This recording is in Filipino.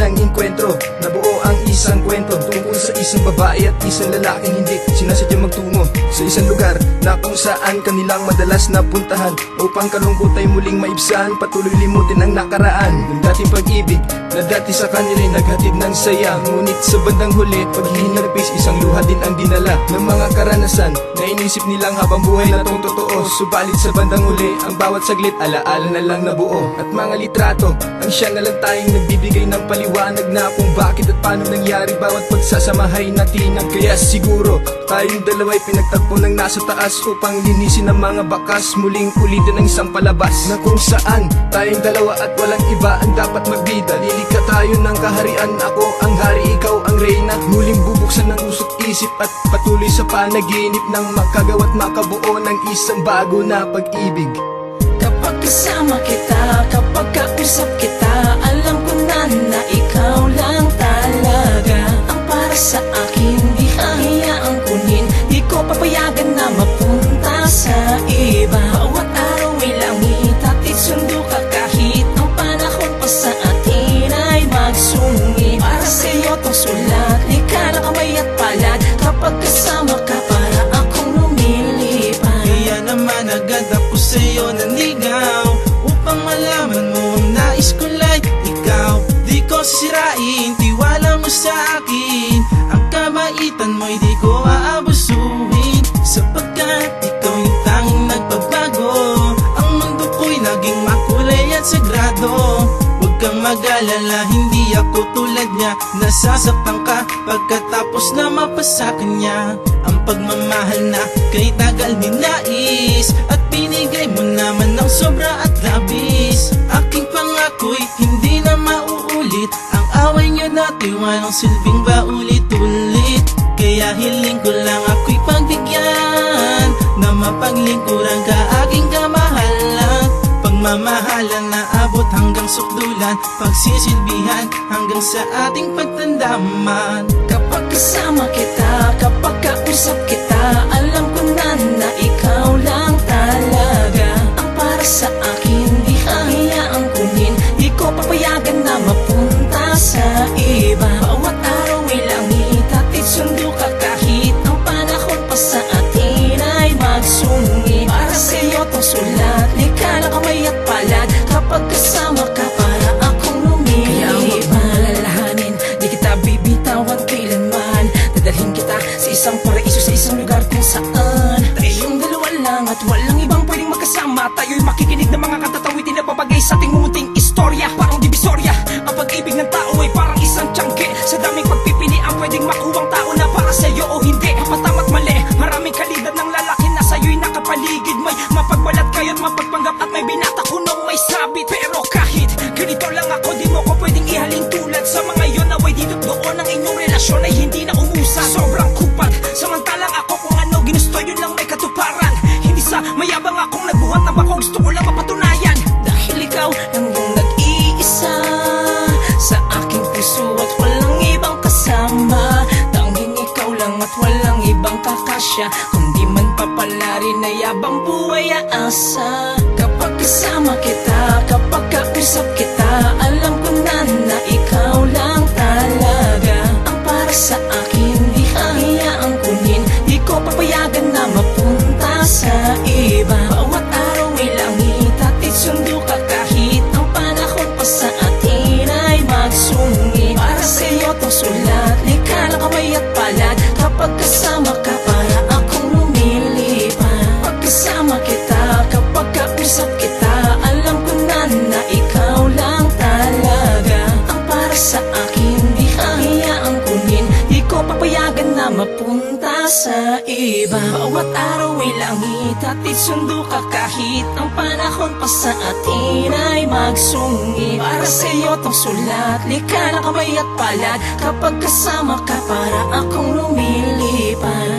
unang inkwentro, nabuo ang isang kwento tungkol sa isang babae at isang lalaking hindi sinasadyang magtungo sa isang lugar na kung saan kanilang madalas napuntahan upang kalungkot ay muling maibsan, patuloy limutin ang nakaraan ng dating pag-ibig na dati sa kanila'y naghatid ng saya. Ngunit sa bandang huli, paghihinarpis, isang luha din ang dinala ng mga karanasan na inisip nilang habang buhay na tong totoo. Subalit sa bandang huli, ang bawat saglit alaala na lang nabuo. At mga litrato, ang siya na lang tayong nagbibigay ng paliwanag na kung bakit at paano nangyari bawat pagsasamahay natin. Kaya siguro tayong dalawa'y pinagtagpo ng nasa taas upang linisin ang mga bakas, muling ulitin ang isang palabas na kung saan tayong dalawa at walang iba ang dapat magbida. Lilikha tayo ng kaharian, ako ang hari, ikaw ang reyna. Muling bubuksan ng usok isip at patuloy sa panaginip ng makagawa't makabuo ng isang bago na pag-ibig. Kapag kasama kita, kapag kausap kita, alam ko na ikaw lang talaga ang para sa akin. Di hahayaang kunin, di ko papayagan na mapunta sa iba. Bawat araw ay langit at isundo ka kahit ang panahon pa sa atin ay magsungit. Para sa'yo tong sulat, likha na kamay at palad. Kapag kasama ka, para akong lumilipad. Kaya naman agad ako sa'yo nanigaw, upang malaman mo ang nais ko like ikaw. Di ko sisirain, tiwala mo sa akin. Ang kabaitan mo'y di ko aabusuhin, sapagkat ikaw yung tanging nagbabago. Ang mundo ko'y naging makulay at sagrado. Huwag kang mag-alala, hindi ako tulad niya. Nasasaktan ka pagkatapos na mapasa kanya. Ang pagmamahal na kay tagal ninais, at binigay mo naman ng sobra at labis. Aking pangako'y hindi na mauulit. Ang away niyo dati walang silbing paulit-ulit. Kaya hiling ko lang ako'y pagbigyan, na mapaglingkuran ka aking kamahalan. Pagmamahalan na abot hanggang sukdulan, pagsisilbihan hanggang sa ating pagtandaman. Kapag kasama kita, kapag kausap kita, alam ko na ikaw lang talaga ang para sa akin. Di hahayaang kunin, di ko papayagan na mapunta sa iba. Bawat araw ay langit at isundo ka kahit ang panahon pa sa atin ay magsungit. Para sa'yo tong sulat, likha na kamay at palad. Kapag kasama ka, para akong lumilipad. Kaya huwag mong alalahanin, di kita bibitawan kailanman. Dadalhin kita sa isang paraiso, sa isang lugar kung saan tayong dalawa lang at walang ibang pwedeng magkasama. Tayo'y makikinig ng mga katatawitin na babagay sa ating munting istorya. Parang divisorya, ang pag-ibig ng tao ay parang isang tiyangge. Sa daming pagpipili ang pwedeng makuwang tao na para sa'yo o hindi. Matama't mali, maraming kalidad ng lalaki na sa'yo'y nakapaligid. May mapagbalat kayo't mapagpanggap at may binata kunong may sabit. Pero kahit ganito lang ako, di mo ko pwedeng ihalin tulad sa mga yon na way dito't doon. Ang inyong relasyon ay hindi na umusa. Sobrang kupad, samantalang ako kung ano ginusto yun lang may katuparan. Hindi sa mayabang akong nagbuhat na bako, gusto ko lang mapatunayan. Dahil ikaw lang yung nag-iisa sa aking puso at walang ibang kasama. Tanging ikaw lang at walang ibang kakasya, kundi man papalarin na yabang buhay aasa. Kapag kasama kita, kapag kausap kita, alam ko na ikaw lang talaga ang para sa akin. Di hahayaang kunin, di ko papayagan na mapunta sa iba. Bawat araw ay langit at isundo ka kahit ang panahon pa sa atin ay magsungit. Para sa'yo tong sulat, likha na kamay at palad. Kapag kasama ka, para akong lumilipad. Pag kasama kita, kapag kausap kita, alam ko na ikaw lang talaga ang para sa akin. Di hahayaang kunin, di ko papayagan na mapunta sa iba. Bawat araw ay langit at isundo ka kahit ang panahon pa sa atin ay magsungit. Para sa'yo tong sulat, likha na kamay at palad. Kapag kasama ka, para akong lumilipad.